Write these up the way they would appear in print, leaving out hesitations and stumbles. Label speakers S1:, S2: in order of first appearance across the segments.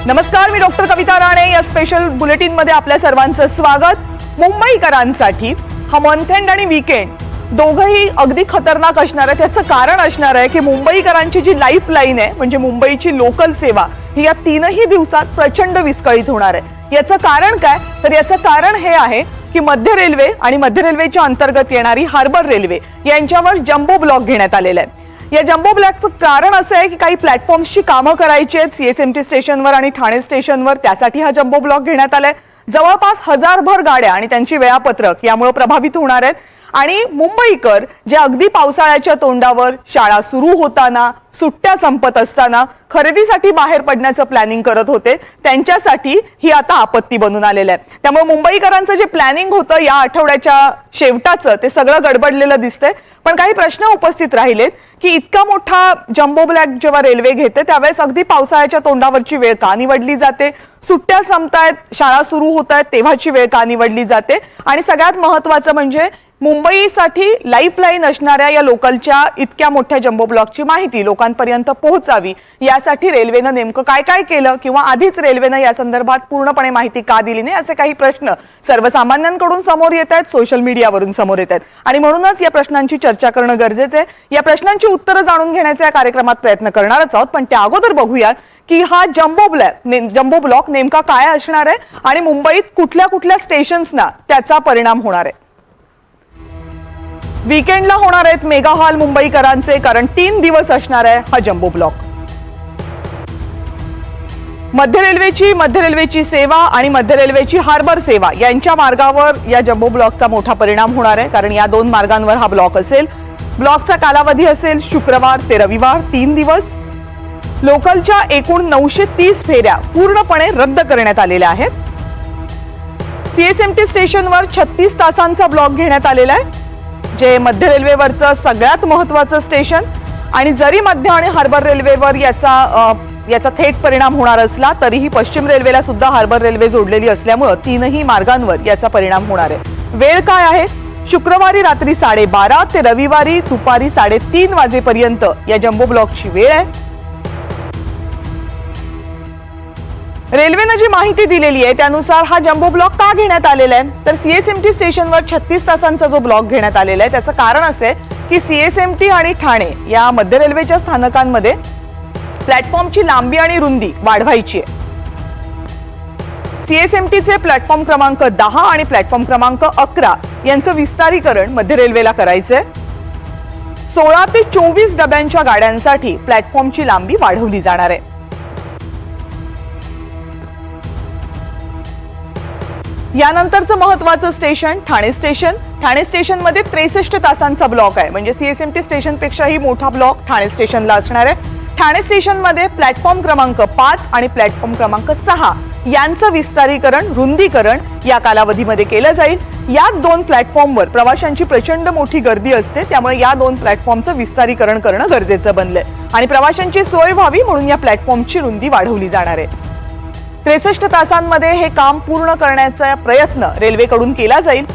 S1: नमस्कार, मी डॉक्टर कविता राणे. या special bulletin मध्ये आपल्या सर्वांचं स्वागत. मुंबईकरांसाठी हा मंथ एंड आणि वीकेंड दोघंही अगदी खतरनाक असणार आहे. त्याचं कारण असणार आहे की मुंबईकरांची जी लाईफ लाईन आहे म्हणजे मुंबईची लोकल सेवा ही या तीनही दिवसात प्रचंड विस्कळीत होणार आहे. याचं कारण काय? तर याचं कारण हे आहे की मध्य रेल्वे आणि मध्य रेल्वेच्या अंतर्गत येणारी हार्बर रेल्वे यांच्यावर जम्बो ब्लॉक घेण्यात आलेला आहे. या जम्बो ब्लॉकचं कारण असं आहे की काही प्लॅटफॉर्म्सची कामं करायची आहेत सीएसएमटी स्टेशनवर आणि ठाणे स्टेशनवर. त्यासाठी हा जम्बो ब्लॉक घेण्यात आलाय. जवळपास हजारभर गाड्या आणि त्यांची वेळापत्रक यामुळे प्रभावित होणार आहेत. आणि मुंबईकर जे अगदी पावसाळ्याच्या तोंडावर, शाळा सुरू होताना, सुट्ट्या संपत असताना खरेदीसाठी बाहेर पडण्याचं प्लॅनिंग करत होते, त्यांच्यासाठी ही आता आपत्ती बनून आलेलं आहे. त्यामुळे मुंबईकरांचं जे प्लॅनिंग होतं या आठवड्याच्या शेवटाचं ते सगळं गडबडलेलं दिसतंय. पण काही प्रश्न उपस्थित राहिलेत की इतका मोठा जम्बो ब्लॉक जेव्हा रेल्वे घेते त्यावेळेस अगदी पावसाळ्याच्या तोंडावरची वेळ का निवडली जाते? सुट्ट्या संपतायत, शाळा सुरू होत आहेत तेव्हाची वेळ का निवडली जाते? आणि सगळ्यात महत्त्वाचं म्हणजे मुंबईसाठी लाईफलाईन असणाऱ्या या लोकलच्या इतक्या मोठ्या जम्बो ब्लॉकची माहिती लोकांपर्यंत पोहोचावी यासाठी रेल्वेनं नेमकं काय काय केलं किंवा आधीच रेल्वेनं या संदर्भात पूर्णपणे माहिती का दिली नाही, असे काही प्रश्न सर्वसामान्यांकडून समोर येत आहेत, सोशल मीडियावरून समोर येत आहेत. आणि म्हणूनच या प्रश्नांची चर्चा करणं गरजेचं आहे. या प्रश्नांची उत्तरं जाणून घेण्याचा या कार्यक्रमात प्रयत्न करणारच आहोत. पण त्या अगोदर बघूयात की हा जम्बो ब्लॉक नेमका काय असणार आहे आणि मुंबईत कुठल्या कुठल्या स्टेशन्सना त्याचा परिणाम होणार आहे. वीकेंडला होणार आहेत मेगा हॉल मुंबईकरांचे, कारण 3 दिवस असणार आहे हा जम्बो ब्लॉक. मध्य रेल्वेची सेवा आणि मध्य रेल्वेची हार्बर सेवा यांच्या मार्गावर या जम्बो ब्लॉकचा मोठा परिणाम होणार आहे, कारण या 2 मार्गांवर हा ब्लॉक असेल. ब्लॉकचा कालावधी असेल शुक्रवार ते रविवार 3 दिवस. लोकलच्या एकूण 930 फेऱ्या पूर्णपणे रद्द करण्यात आलेल्या आहेत. सीएसएमटी स्टेशनवर 36 तासांचा ब्लॉक घेण्यात आलेला आहे, जे मध्य रेल्वेवरचं सगळ्यात महत्त्वाचं स्टेशन. आणि जरी मध्य आणि हार्बर रेल्वेवर याचा थेट परिणाम होणार असला तरीही पश्चिम रेल्वेला सुद्धा हार्बर रेल्वे जोडलेली असल्यामुळे 3ही मार्गांवर याचा परिणाम होणार आहे. वेळ काय आहे? शुक्रवारी रात्री 12:30 ते रविवारी दुपारी 3:30 वाजेपर्यंत या जम्बो ब्लॉकची वेळ आहे. रेल्वेनं जी माहिती दिलेली आहे त्यानुसार हा जम्बो ब्लॉक का घेण्यात आलेला आहे, तर सीएसएमटी स्टेशनवर 36 तासांचा जो ब्लॉक घेण्यात आलेला आहे त्याचं कारण असे की सीएसएमटी आणि ठाणे या मध्य रेल्वेच्या स्थानकांमध्ये प्लॅटफॉर्मची लांबी आणि रुंदी वाढवायची आहे. सीएसएमटीचे प्लॅटफॉर्म क्रमांक 10 आणि प्लॅटफॉर्म क्रमांक 11 यांचं विस्तारीकरण मध्य रेल्वेला करायचंय. 16 ते 24 डब्यांच्या गाड्यांसाठी प्लॅटफॉर्मची लांबी वाढवली जाणार आहे. यानंतरचं महत्त्वाचं station Thane station. Thane station मध्ये 63 तासांचा ब्लॉक आहे, म्हणजे सीएसएमटी स्टेशन पेक्षाही मोठा ब्लॉक ठाणे स्टेशनला असणार आहे. ठाणे स्टेशन मध्ये प्लॅटफॉर्म क्रमांक 5 आणि प्लॅटफॉर्म क्रमांक 6 यांचं विस्तारीकरण, रुंदीकरण या कालावधीमध्ये केलं जाईल. याच 2 प्लॅटफॉर्मवर प्रवाशांची प्रचंड मोठी गर्दी असते, त्यामुळे या 2 प्लॅटफॉर्मचं विस्तारीकरण करणं गरजेचं बनलंय. आणि प्रवाशांची सोय व्हावी म्हणून या प्लॅटफॉर्मची रुंदी वाढवली जाणार आहे. 63 तासांमध्ये हे काम पूर्ण करण्याचा प्रयत्न रेल्वेकडून केला जाईल.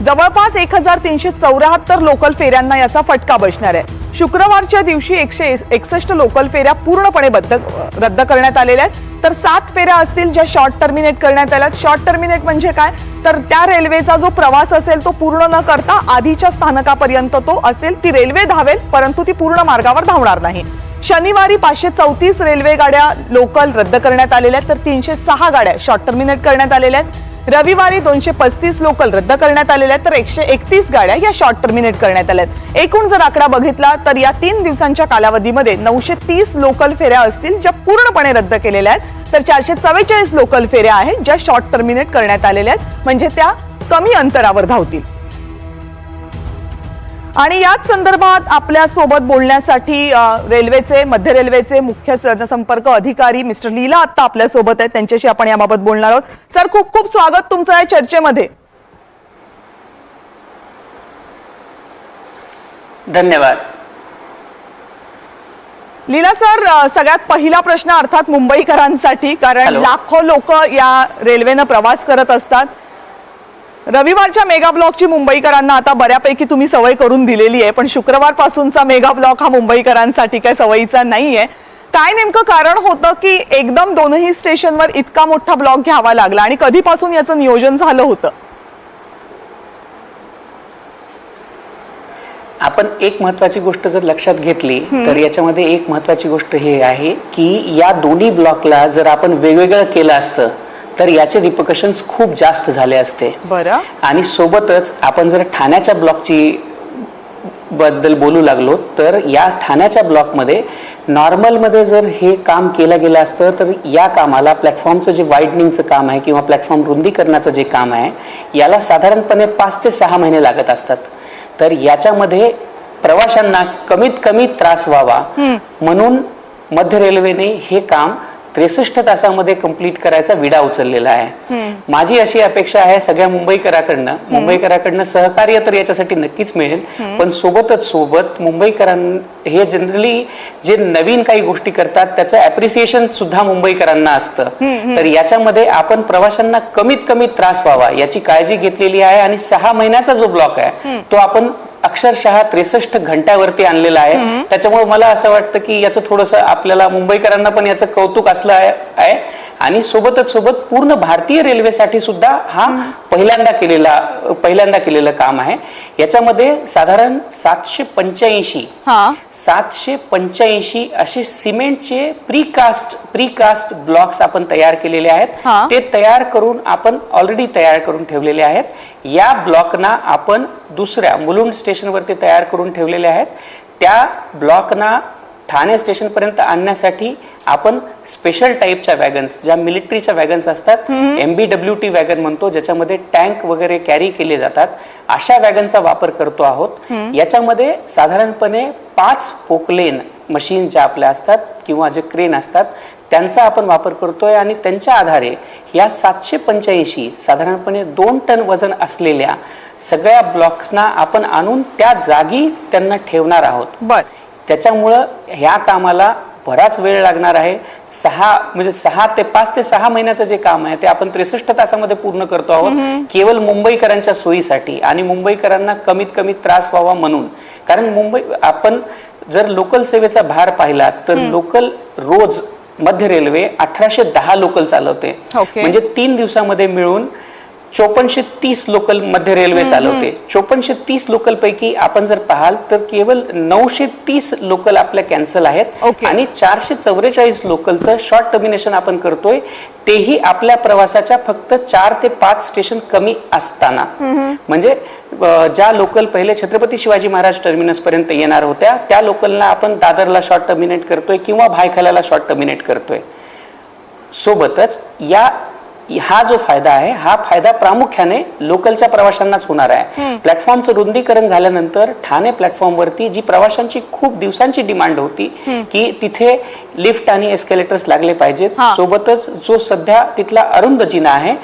S1: जवळपास 1374 लोकल फेऱ्यांना याचा फटका बसणार आहे. शुक्रवारच्या दिवशी 161 लोकल फेऱ्या पूर्णपणे रद्द करण्यात आलेल्या आहेत, तर 7 फेऱ्या असतील ज्या शॉर्ट टर्मिनेट करण्यात आल्या. शॉर्ट टर्मिनेट म्हणजे काय, तर त्या रेल्वेचा जो प्रवास असेल तो पूर्ण न करता आधीच्या स्थानकापर्यंत तो असेल, ती रेल्वे धावेल परंतु ती पूर्ण मार्गावर धावणार नाही. शनिवारी 534 रेल्वे गाड्या लोकल रद्द करण्यात आलेल्या आहेत, तर 306 गाड्या शॉर्ट टर्मिनेट करण्यात आलेल्या आहेत. रविवारी 235 लोकल रद्द करण्यात आलेल्या आहेत, तर 131 गाड्या या शॉर्ट टर्मिनेट करण्यात आल्या आहेत. एकूण जर आकडा बघितला तर या 3 दिवसांच्या कालावधीमध्ये 930 लोकल फेऱ्या असतील ज्या पूर्णपणे रद्द केलेल्या आहेत, तर 444 लोकल फेऱ्या आहेत ज्या शॉर्ट टर्मिनेट करण्यात आलेल्या आहेत, म्हणजे त्या कमी अंतरावर धावतील. आणि याच संदर्भात आपल्या सोबत बोलण्यासाठी मध्य रेल्वेचे मुख्य जनसंपर्क अधिकारी मिस्टर लीला आत्ता आपल्या सोबत आहेत. त्यांच्याशी आपण याबाबत बोलणार आहोत. सर, खूप खूप स्वागत तुमचं या चर्चेमध्ये.
S2: धन्यवाद.
S1: लीला सर, सगळ्यात पहिला प्रश्न अर्थात मुंबईकरांसाठी, कारण लाखो लोक या रेल्वेनं प्रवास करत असतात. रविवारच्या मेगा ब्लॉकची मुंबईकरांना आता बऱ्यापैकी तुम्ही सवय करून दिलेली आहे, पण शुक्रवार पासूनचा मेगा ब्लॉक हा मुंबईकरांसाठी काय सवयीचा नाहीये. काय नेमकं कारण होतं की एकदम दोनही स्टेशनवर इतका मोठा ब्लॉक घ्यावा लागला आणि कधीपासून याचं नियोजन झालं होतं?
S2: आपण एक महत्वाची गोष्ट जर लक्षात घेतली तर याच्यामध्ये एक महत्वाची गोष्ट हे आहे की या दोन्ही ब्लॉकला जर आपण वेगवेगळं केलं असतं तर याचे रिपकशन्स खूप जास्त झाले असते.
S1: बरं.
S2: आणि सोबतच आपण जर ठाण्याच्या ब्लॉकची बद्दल बोलू लागलो तर या ठाण्याच्या ब्लॉकमध्ये नॉर्मलमध्ये जर हे काम केलं गेलं असतं तर या कामाला प्लॅटफॉर्मचं जे वाईडनिंगचं काम आहे किंवा प्लॅटफॉर्म रुंदीकरणाचं जे काम आहे याला साधारणपणे 5 ते 6 महिने लागत असतात. तर याच्यामध्ये प्रवाशांना कमीत कमी त्रास व्हावा म्हणून मध्य रेल्वेने हे काम 63 तासामध्ये कंप्लीट करायचा विडा उचललेला आहे. माझी अशी अपेक्षा आहे सगळ्या मुंबईकरांकडनं सहकार्य तर याच्यासाठी नक्कीच मिळेल, पण सोबत मुंबईकरांना हे जनरली जे नवीन काही गोष्टी करतात त्याचं ॲप्रिसिएशन सुद्धा मुंबईकरांना असतं. तर याच्यामध्ये आपण प्रवाशांना कमीत कमी त्रास व्हावा याची काळजी घेतलेली आहे आणि 6 महिन्याचा जो ब्लॉक आहे तो आपण अक्षरशः 63 घंट्यावरती आणलेला आहे. त्याच्यामुळे मला असं वाटतं की याचं थोडंसं आपल्याला मुंबईकरांना पण याचं कौतुक असलं आहे आणि सोबत पूर्ण भारतीय रेल्वेसाठी सुद्धा हा पहिल्यांदा केलेलं काम आहे. याच्यामध्ये साधारण 785 असे सिमेंटचे प्रीकास्ट ब्लॉक्स आपण तयार केलेले आहेत. ते तयार करून आपण ऑलरेडी तयार करून ठेवलेले आहेत. या ब्लॉकना आपण दुसऱ्या मुलुंड स्टेशनवरती तयार करून ठेवलेले आहेत. त्या ब्लॉकना ठाणे स्टेशन पर्यंत आणण्यासाठी आपण स्पेशल टाईपच्या वॅगन्स ज्या मिलिटरीच्या वॅगन्स असतात, MBWT वॅगन म्हणतो, ज्याच्यामध्ये टँक वगैरे कॅरी केले जातात, अशा वॅगनचा वापर करतो आहोत. याच्यामध्ये साधारणपणे 5 पोकलेन मशीन ज्या आपल्या असतात किंवा जे क्रेन असतात त्यांचा आपण वापर करतोय आणि त्यांच्या आधारे या 785 साधारणपणे 2 टन वजन असलेल्या सगळ्या ब्लॉक्सना आपण आणून त्या जागी त्यांना ठेवणार आहोत. त्याच्यामुळं ह्या कामाला बराच वेळ लागणार आहे. 5 ते 6 महिन्याचं जे काम आहे ते आपण 63 तासामध्ये पूर्ण करतो आहोत, केवळ मुंबईकरांच्या सोयीसाठी आणि मुंबईकरांना कमीत कमी त्रास व्हावा म्हणून. कारण आपण जर लोकल सेवेचा भार पाहिला तर लोकल रोज मध्य रेल्वे 1810 लोकल चालवते. म्हणजे 3 दिवसामध्ये मिळून 5430 लोकल मध्य रेल्वे चालवते. 5430 लोकल पैकी आपण जर पाहाल तर केवळ 930 लोकल आपल्या कॅन्सल आहेत आणि 444 लोकलचं शॉर्ट टर्मिनेशन आपण करतोय, तेही आपल्या प्रवासाच्या फक्त 4 ते 5 स्टेशन कमी असताना. म्हणजे ज्या लोकल पहिले छत्रपती शिवाजी महाराज टर्मिनस पर्यंत येणार होत्या त्या लोकलना आपण दादरला शॉर्ट टर्मिनेट करतोय किंवा भायखळ्याला शॉर्ट टर्मिनेट करतोय. सोबतच हा जो फायदा आहे हा फायदा प्रामुख्याने लोकलच्या प्रवाशांनाच होणार आहे. प्लॅटफॉर्मचं रुंदीकरण झाल्यानंतर ठाणे प्लॅटफॉर्मवरती जी प्रवाशांची खूप दिवसांची डिमांड होती की तिथे लिफ्ट आणि एस्केलेटर्स लागले पाहिजेत, सोबतच जो सध्या तिथला अरुंद जिना आहे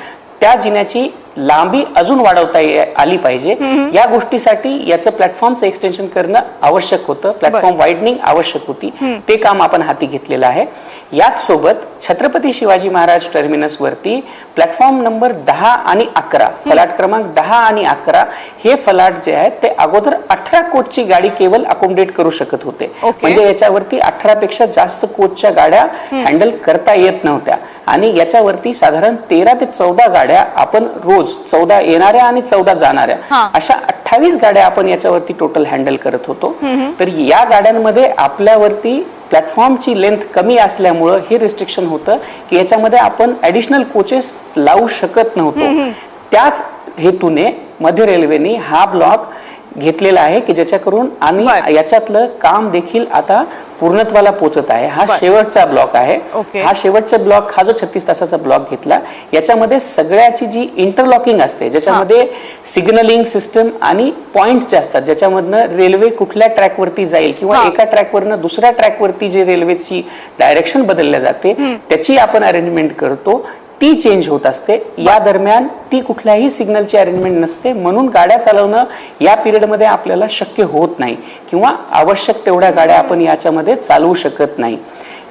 S2: त्या जिन्याची लांबी अजून वाढवता आली पाहिजे. या गोष्टीसाठी याचं प्लॅटफॉर्मचं एक्सटेन्शन करणं आवश्यक होतं, प्लॅटफॉर्म वाईडनिंग आवश्यक होती. ते काम आपण हाती घेतलेलं आहे. याच सोबत छत्रपती शिवाजी महाराज टर्मिनस वरती प्लॅटफॉर्म नंबर 10 आणि 11 फलाट क्रमांक 10 आणि 11 हे फलाट जे आहेत ते अगोदर 18 कोचची गाडी केवळ अकोमोडेट करू शकत होते. म्हणजे याच्यावरती 18 पेक्षा जास्त कोचच्या गाड्या हँडल करता येत नव्हत्या आणि याच्यावरती साधारण 13 ते 14 गाड्या आपण रोज 14 येणाऱ्या आणि 14 जाणाऱ्या अशा 28 गाड्या आपण याच्यावरती टोटल हँडल करत होतो. तर या गाड्यांमध्ये आपल्यावरती प्लॅटफॉर्मची लेंथ कमी असल्यामुळं हे रिस्ट्रिक्शन होतं की याच्यामध्ये आपण ऍडिशनल कोचेस लावू शकत नव्हतो. त्याच हेतूने मध्य रेल्वेने हा ब्लॉक घेतलेला आहे की ज्याच्याकरून आणि याच्यातलं काम देखील आता पूर्णत्वाला पोहोचत आहे. हा शेवटचा ब्लॉक आहे. हा शेवटचा ब्लॉक हा जो 36 तासाचा ब्लॉक घेतला याच्यामध्ये सगळ्याची जी इंटरलॉकिंग असते, ज्याच्यामध्ये सिग्नलिंग सिस्टम आणि पॉइंट जे असतात ज्याच्यामधनं रेल्वे कुठल्या ट्रॅकवरती जाईल किंवा एका ट्रॅकवरनं दुसऱ्या ट्रॅकवरती जे रेल्वेची डायरेक्शन बदलल्या जाते त्याची आपण अरेंजमेंट करतो, ती चेंज होत असते. या दरम्यान ती कुठल्याही सिग्नलची अरेंजमेंट नसते, म्हणून गाड्या चालवणं या पिरियडमध्ये आपल्याला शक्य होत नाही किंवा आवश्यक तेवढ्या गाड्या आपण याच्यामध्ये चालवू शकत नाही.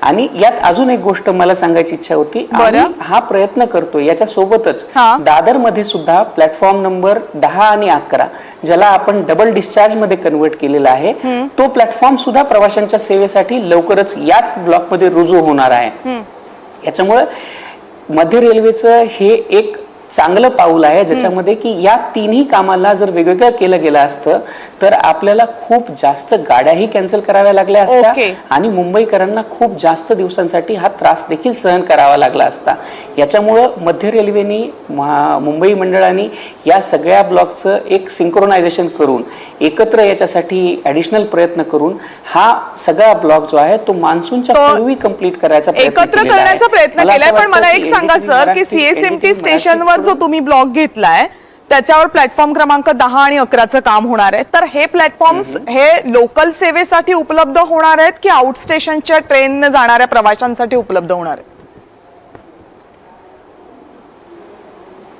S2: आणि यात अजून एक गोष्ट मला सांगायची इच्छा होती. आम्ही हा प्रयत्न करतो याच्या सोबतच दादर मध्ये सुद्धा प्लॅटफॉर्म नंबर 10 आणि 11 ज्याला आपण डबल डिस्चार्ज मध्ये कन्वर्ट केलेला आहे, तो प्लॅटफॉर्म सुद्धा प्रवाशांच्या सेवेसाठी लवकरच याच ब्लॉक मध्ये रुजू होणार आहे. याच्यामुळे मध्य रेल्वेचं हे एक चांगलं पाऊल आहे, ज्याच्यामध्ये की या तिन्ही कामाला जर वेगवेगळं केलं गेलं असतं तर आपल्याला खूप जास्त गाड्याही कॅन्सल कराव्या लागल्या असत्या आणि मुंबईकरांना खूप जास्त दिवसांसाठी हा त्रास देखील सहन करावा लागला असता. याच्यामुळं मध्य रेल्वेनी मुंबई मंडळाने या सगळ्या ब्लॉकचं एक सिंक्रोनायझेशन करून एकत्र याच्यासाठी ऍडिशनल प्रयत्न करून हा सगळा ब्लॉक जो आहे तो मान्सूनच्या पूर्वी कंप्लीट करायचा
S1: एकत्र करण्याचा प्रयत्न केलाय. पण मला एक सांगा सर की सीएसएमटी स्टेशनवर जो तुम्ही ब्लॉक घेतलाय त्याच्यावर प्लॅटफॉर्म क्रमांक 10 आणि 11चं काम होणार आहे, तर हे प्लॅटफॉर्म्स हे लोकल सेवेसाठी उपलब्ध होणार आहेत की आउट स्टेशनच्या ट्रेनने जाणाऱ्या प्रवाशांसाठी उपलब्ध होणार आहेत?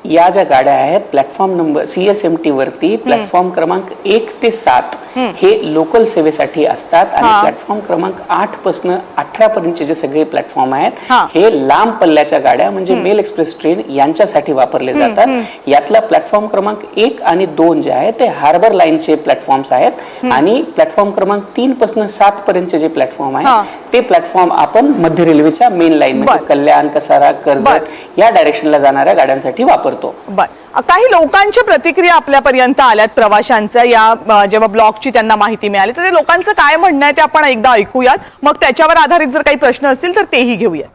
S2: या ज्या गाड्या आहेत प्लॅटफॉर्म नंबर सीएसएमटी वरती प्लॅटफॉर्म क्रमांक 1 ते 7 हे लोकल सेवेसाठी असतात आणि प्लॅटफॉर्म क्रमांक 8 पासून 18 पर्यंतचे जे सगळे प्लॅटफॉर्म आहेत हे लांब पल्ल्याच्या गाड्या म्हणजे मेल एक्सप्रेस ट्रेन यांच्यासाठी वापरले जातात. यातला प्लॅटफॉर्म क्रमांक 1 आणि 2 जे आहे ते हार्बर लाईनचे प्लॅटफॉर्म्स आहेत आणि प्लॅटफॉर्म क्रमांक 3 पासून 7 पर्यंतचे जे प्लॅटफॉर्म आहेत ते प्लॅटफॉर्म आपण मध्य रेल्वेच्या मेन लाईन म्हणजे कल्याण, कसारा, कर्जत या डायरेक्शनला जाणाऱ्या गाड्यांसाठी वापरतो.
S1: काही लोकांच्या प्रतिक्रिया आपल्यापर्यंत आल्यात प्रवाशांच्या या जेव्हा ब्लॉकची त्यांना माहिती मिळाली, तर ते लोकांचं काय म्हणणं आहे ते आपण एकदा ऐकूयात, मग त्याच्यावर आधारित जर काही प्रश्न असतील तर तेही घेऊयात.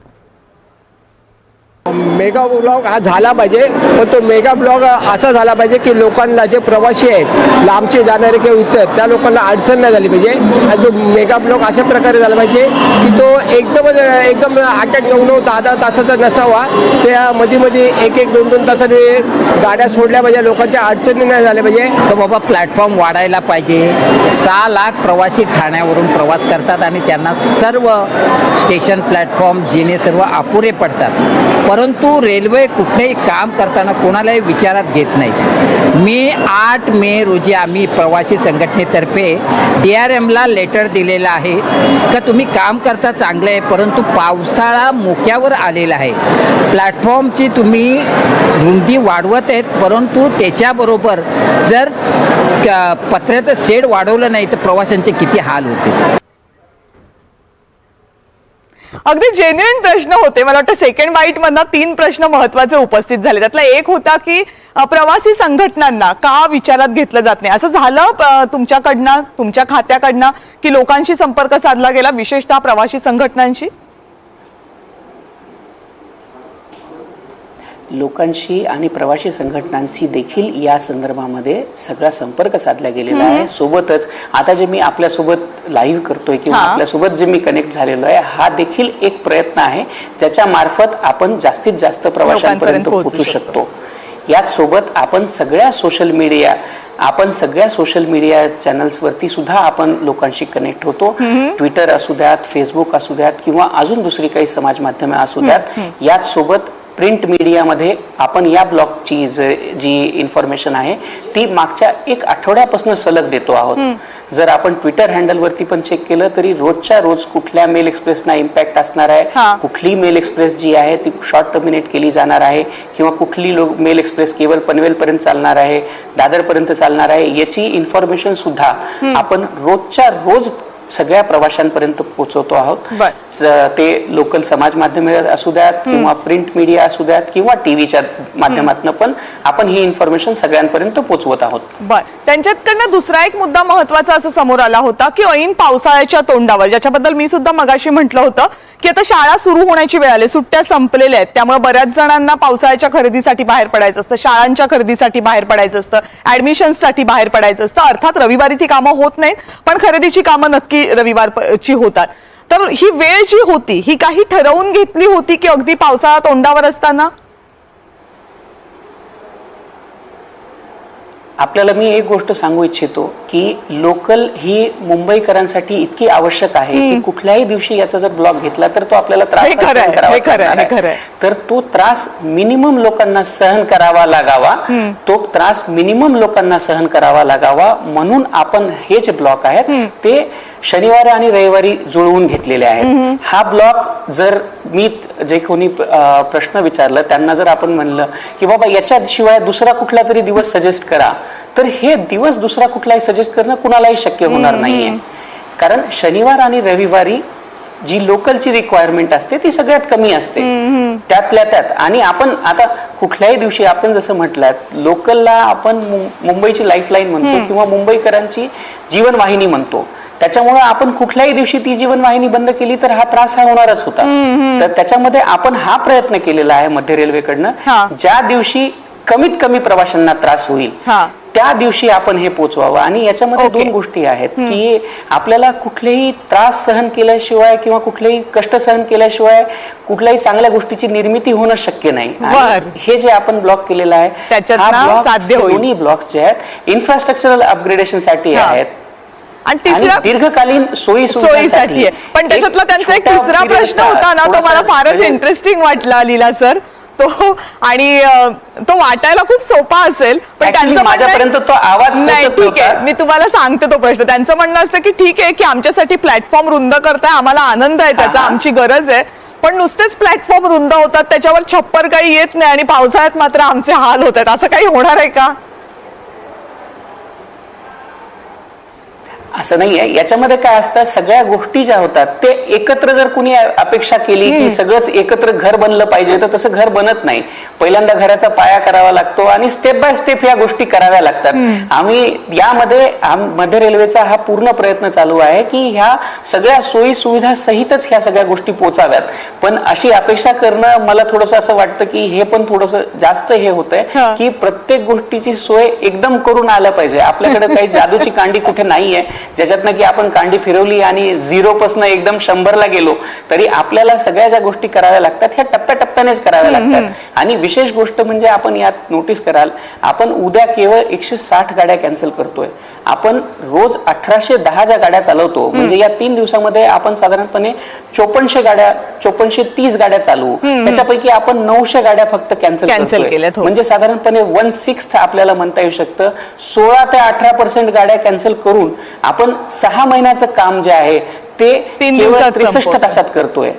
S3: मेगा ब्लॉक हा झाला पाहिजे, पण तो मेगा ब्लॉक असा झाला पाहिजे की लोकांना जे प्रवासी आहेत लांबचे जाणारे किंवा इतर त्या लोकांना अडचण नाही झाली पाहिजे. आणि तो मेगा ब्लॉक अशा प्रकारे झाला पाहिजे की तो एकदम 8-9 10 तासाचा नसावा. त्या मध्ये 1-2 तासाने गाड्या सोडल्या पाहिजे, लोकांच्या अडचणी नाही झाल्या पाहिजे.
S4: तर बाबा प्लॅटफॉर्म वाढायला पाहिजे. 6 लाख प्रवासी ठाण्यावरून प्रवास करतात आणि त्यांना सर्व स्टेशन प्लॅटफॉर्म जिने सर्व अपुरे पडतात, परंतु रेल्वे कुठलेही काम करताना कोणालाही विचारात घेत नाही. मी 8 मे रोजी आम्ही प्रवासी संघटनेतर्फे DRMला लेटर दिलेलं आहे का तुम्ही काम करता चांगलं आहे, परंतु पावसाळा मोक्यावर आलेला आहे. प्लॅटफॉर्मची तुम्ही रुंदी वाढवत आहेत, परंतु त्याच्याबरोबर जर पत्र्याचं शेड वाढवलं नाही तर प्रवाशांचे किती हाल होते.
S1: अगदी जेन्युइन प्रश्न होते. मला वाटतं सेकंड बाईट मधनं 3 प्रश्न महत्वाचे उपस्थित झाले. त्यातला एक होता की प्रवासी संघटनांना का विचारात घेतलं जात नाही. असं झालं तुमच्याकडनं, तुमच्या खात्याकडनं की लोकांशी संपर्क साधला गेला, विशेषतः प्रवासी संघटनांशी?
S2: लोकांशी आणि प्रवासी संघटनांशी देखील या संदर्भामध्ये सगळा संपर्क साधला गेलेला आहे. सोबतच आता जे मी आपल्यासोबत लाईव्ह करतोय किंवा आपल्यासोबत जे मी कनेक्ट झालेलो आहे हा देखील एक प्रयत्न आहे ज्याच्या मार्फत आपण जास्तीत जास्त प्रवाशांपर्यंत पोहोचू शकतो. याच सोबत आपण सगळ्या सोशल मीडिया चॅनल्सवरती सुद्धा आपण लोकांशी कनेक्ट होतो. ट्विटर असू द्यात, फेसबुक असू द्यात किंवा अजून दुसरी काही समाज माध्यमे असू द्यात. याच सोबत प्रिंट मीडियामध्ये आपण या ब्लॉकची जी इन्फॉर्मेशन आहे ती मागच्या 1 आठवड्यापासून सलग देतो आहोत. जर आपण ट्विटर हँडलवरती पण चेक केलं तरी रोजच्या रोज कुठल्या मेल एक्सप्रेसना इम्पॅक्ट असणार आहे, कुठली मेल एक्सप्रेस जी आहे ती शॉर्ट टर्मिनेट केली जाणार आहे किंवा कुठली मेल एक्सप्रेस केवळ पनवेल पर्यंत चालणार आहे, दादर पर्यंत चालणार आहे, याची इन्फॉर्मेशन सुद्धा आपण रोजच्या रोज सगळ्या प्रवाशांपर्यंत पोहोचवतो आहोत. ते लोकल समाज माध्यमे असू द्यात किंवा प्रिंट मीडिया असू द्यात किंवा टीव्हीच्या माध्यमातून पण आपण ही इन्फॉर्मेशन सगळ्यांपर्यंत पोहोचवत आहोत.
S1: त्यांच्याकडनं दुसरा एक मुद्दा महत्वाचा असं समोर आला होता की ऐन पावसाळ्याच्या तोंडावर, ज्याच्याबद्दल मी सुद्धा मगाशी म्हटलं होतं की आता शाळा सुरू होण्याची वेळ आली, सुट्ट्या संपलेल्या आहेत, त्यामुळे बऱ्याच जणांना पावसाळ्याच्या खरेदीसाठी बाहेर पडायचं असतं, शाळांच्या खरेदीसाठी बाहेर पडायचं असतं, ऍडमिशन्ससाठी बाहेर पडायचं असतं. अर्थात रविवारी ती कामं होत नाहीत, पण खरेदीची कामं नक्की रविवारची होतात. तर ही वेळ जी होती ही काही ठरवून घेतली होती की अगदी पावसाळा तोंडावर असताना?
S2: आपल्याला मी एक गोष्ट सांगू इच्छितो की लोकल ही मुंबईकरांसाठी इतकी आवश्यक आहे की कुठल्याही दिवशी याचा जर ब्लॉक घेतला तर तो आपल्याला त्रास सहन करावा, तर तो त्रास मिनिमम लोकांना सहन करावा लागावा, म्हणून आपण हे जे ब्लॉक आहेत ते शनिवार आणि रविवारी जुळवून घेतलेले आहेत. हा ब्लॉक जर मी जे कोणी प्रश्न विचारलं त्यांना जर आपण म्हणलं की बाबा याच्याशिवाय दुसरा कुठला तरी दिवस सजेस्ट करा, तर हे दिवस दुसरा कुठलाही सजेस्ट करणं कुणालाही शक्य होणार नाहीये. कारण शनिवार आणि रविवारी जी लोकलची रिक्वायरमेंट असते ती सगळ्यात कमी असते त्यातल्या त्यात. आणि आपण आता कुठल्याही दिवशी आपण जसं म्हटलं लोकलला आपण मुंबईची लाईफलाईन म्हणतो किंवा मुंबईकरांची जीवनवाहिनी म्हणतो. त्याच्यामुळे आपण कुठल्याही दिवशी ती जीवनवाहिनी बंद केली तर हा त्रास हा होणारच होता. तर त्याच्यामध्ये आपण हा प्रयत्न केलेला आहे मध्य रेल्वेकडनं, ज्या दिवशी कमीत कमी प्रवाशांना त्रास होईल त्या दिवशी आपण हे पोचवावं. आणि याच्यामध्ये दोन गोष्टी आहेत की आपल्याला कुठलेही त्रास सहन केल्याशिवाय किंवा कुठलेही कष्ट सहन केल्याशिवाय कुठल्याही चांगल्या गोष्टीची निर्मिती होणं शक्य नाही. हे जे आपण ब्लॉक केलेला आहे दोन्ही ब्लॉक्स जे आहेत इन्फ्रास्ट्रक्चरल अपग्रेडेशन साठी आहेत आणि दीर्घकालीन सोयीसाठी.
S1: पण त्याच्यातला त्यांचा एक तिसरा प्रश्न होता ना, तो मला फारच इंटरेस्टिंग वाटला लीला सर. तो आणि तो वाटायला खूप सोपा असेल पण त्यांचं
S2: माझ्यापर्यंत तो आवाज
S1: नाही. ठीक आहे, मी तुम्हाला सांगते तो प्रश्न. त्यांचं म्हणणं असतं की ठीक आहे की आमच्यासाठी प्लॅटफॉर्म रुंद करताय, आम्हाला आनंद आहे त्याचा, आमची गरज आहे, पण नुसतेच प्लॅटफॉर्म रुंद होतात त्याच्यावर छप्पर काही येत नाही आणि पावसाळ्यात मात्र आमचे हाल होत आहेत. असं काही होणार आहे का?
S2: असं नाहीये. याच्यामध्ये काय असतं, सगळ्या गोष्टी ज्या होतात ते एकत्र जर कुणी अपेक्षा केली की सगळंच एकत्र घर बनलं पाहिजे तर तसं घर बनत नाही. पहिल्यांदा घराचा पाया करावा लागतो आणि स्टेप बाय स्टेप या गोष्टी कराव्या लागतात. आम्ही यामध्ये मध्य रेल्वेचा हा पूर्ण प्रयत्न चालू आहे की ह्या सगळ्या सोयी सुविधा सहितच ह्या सगळ्या गोष्टी पोचाव्यात. पण अशी अपेक्षा करणं मला थोडंसं असं वाटतं की हे पण थोडंसं जास्त हे होतंय की प्रत्येक गोष्टीची सोय एकदम करून आलं पाहिजे. आपल्याकडे काही जादूची कांडी कुठे नाहीये ज्याच्यातनं की आपण कांडी फिरवली आणि 0 पासून एकदम 100ला गेलो. तरी आपल्याला सगळ्या ज्या गोष्टी कराव्या लागतात ह्या टप्प्याटप्प्यानेच कराव्या लागतात. आणि विशेष गोष्ट म्हणजे आपण यात नोटीस कराल, आपण उद्या केवळ 160 गाड्या कॅन्सल करतोय. आपण रोज 1810 ज्या गाड्या चालवतो म्हणजे या 3 दिवसामध्ये आपण साधारणपणे 5430 गाड्या चालवू. त्याच्यापैकी आपण 900 गाड्या फक्त कॅन्सल केल्यात. म्हणजे साधारणपणे 1/6 आपल्याला म्हणता येऊ शकतं. 16 ते 18% गाड्या कॅन्सल करून आपण 6 महिन्याचं काम जे आहे ते 63 तासात करतोय.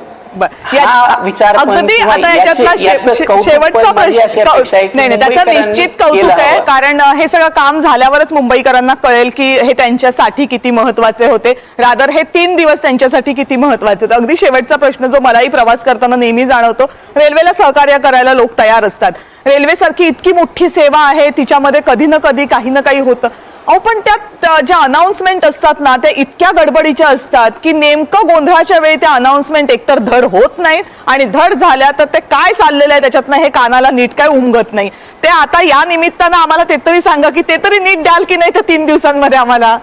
S1: त्याचा निश्चित कौतुक आहे कारण हे सगळं काम झाल्यावरच मुंबईकरांना कळेल की हे त्यांच्यासाठी किती महत्वाचे होते, रादर हे 3 दिवस त्यांच्यासाठी किती महत्वाचे होते. अगदी शेवटचा प्रश्न जो मलाही प्रवास करताना नेहमी जाणवतो, रेल्वेला सहकार्य करायला लोक तयार असतात. रेल्वे सारखी इतकी मोठी सेवा आहे, तिच्यामध्ये कधी ना कधी काही ना काही होतं. अहो पण त्यात ज्या अनाउन्समेंट असतात ना त्या इतक्या गडबडीच्या असतात की नेमकं गोंधळाच्या वेळी त्या अनाउन्समेंट एकतर धड होत नाहीत आणि धड झाल्या तर ते काय चाललेलं आहे त्याच्यातनं हे कानाला नीट काय उमगत नाही. ते आता या निमित्तानं आम्हाला ते तरी सांगा की ते तरी नीट द्याल की नाही त्या 3 दिवसांमध्ये आम्हाला.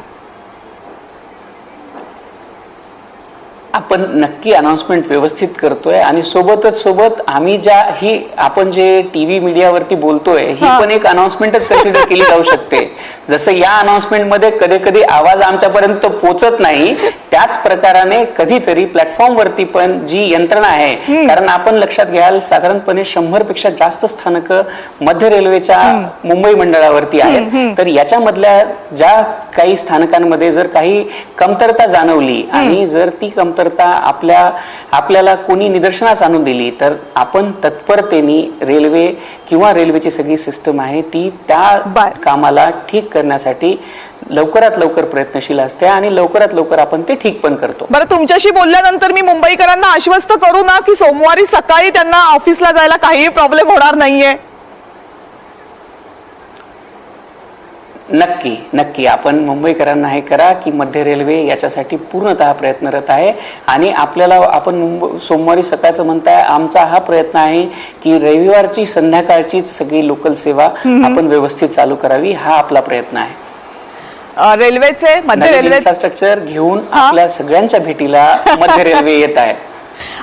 S2: आपण नक्की अनाउन्समेंट व्यवस्थित करतोय आणि सोबत आम्ही ही आपण जे टीव्ही मीडियावरती बोलतोय ही पण एक अनाउन्समेंटच कन्सिडर केली जाऊ शकते. जसं या अनाउन्समेंट मध्ये कधी कधी आवाज आमच्यापर्यंत पोहोचत नाही त्याच प्रकाराने कधीतरी प्लॅटफॉर्म वरती पण जी यंत्रणा आहे, कारण आपण लक्षात घ्याल साधारणपणे 100 पेक्षा जास्त स्थानक मध्य रेल्वेच्या मुंबई मंडळावरती आहेत. तर याच्यामधल्या ज्या काही स्थानकांमध्ये जर काही कमतरता जाणवली आणि जर ती कमतरता आपल्याला कोणी निदर्शनास आणून दिली तर आपण तत्परतेने रेल्वे किंवा रेल्वेची सगळी सिस्टम आहे ती त्या कामाला ठीक करण्यासाठी लवकरात लवकर प्रयत्नशील असते आणि लवकरात लवकर आपण ते ठीक पण करतो.
S1: बरं, तुमच्याशी बोलल्यानंतर मी मुंबईकरांना आश्वस्त करू ना की सोमवारी सकाळी त्यांना ऑफिसला जायला काही प्रॉब्लेम होणार नाहीये?
S2: नक्की आपण मुंबईकरांना हे करा की मध्य रेल्वे याच्यासाठी पूर्णतः प्रयत्नरत आहे आणि आपण सोमवारी सकाळचं म्हणताय, आमचा हा प्रयत्न आहे की रविवारची संध्याकाळचीच सगळी लोकल सेवा आपण व्यवस्थित चालू करावी, हा आपला प्रयत्न आहे.
S1: रेल्वेचे मध्य रेल्वे
S2: इन्फ्रास्ट्रक्चर घेऊन आपल्या सगळ्यांच्या भेटीला मध्य रेल्वे येत आहे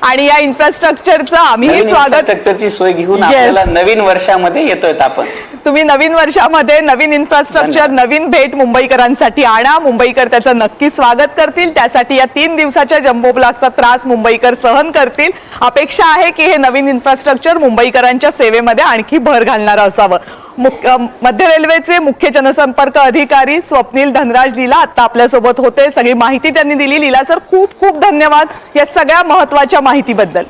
S1: आणि या इन्फ्रास्ट्रक्चरचं आम्ही
S2: इन्फ्रास्ट्रक्चरची सोय घेऊन आपल्याला नवीन वर्षामध्ये येतोय. आपण
S1: तुम्ही नवीन वर्षामध्ये नवीन इन्फ्रास्ट्रक्चर नवीन भेट मुंबईकरांसाठी आणा. मुंबईकर त्याचं नक्की स्वागत करतील. त्यासाठी या 3 दिवसाच्या जम्बो ब्लॉकचा त्रास मुंबईकर सहन करतील. अपेक्षा आहे की हे नवीन इन्फ्रास्ट्रक्चर मुंबईकरांच्या सेवेमध्ये आणखी भर घालणारं असावं. मध्य रेल्वेचे मुख्य जनसंपर्क अधिकारी स्वप्नील धनराज लीला आता आपल्यासोबत होते. सगळी माहिती त्यांनी दिली. लीला सर, खूप खूप धन्यवाद या सगळ्या महत्वाच्या माहितीबद्दल.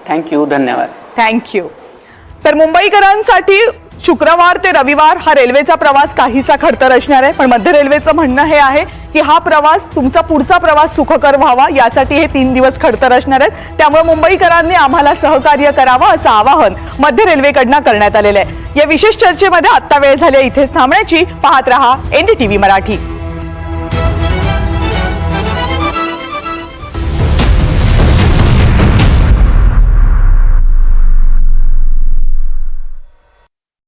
S2: थँक्यू, धन्यवाद.
S1: थँक्यू. तर मुंबईकरांसाठी शुक्रवार ते रविवार हा रेल्वेचा प्रवास काहीसा खडतर असणार आहे, पण मध्य रेल्वेचं म्हणणं हे आहे की हा प्रवास, तुमचा पुढचा प्रवास सुखकर व्हावा यासाठी हे 3 दिवस खडतर असणार आहेत. त्यामुळे मुंबईकरांनी आम्हाला सहकार्य करावं असं आवाहन मध्य रेल्वेकडनं करण्यात आलेलं आहे. या विशेष चर्चेमध्ये आत्ता वेळ झाली इथेच थांबण्याची. पाहत रहा NDTV मराठी.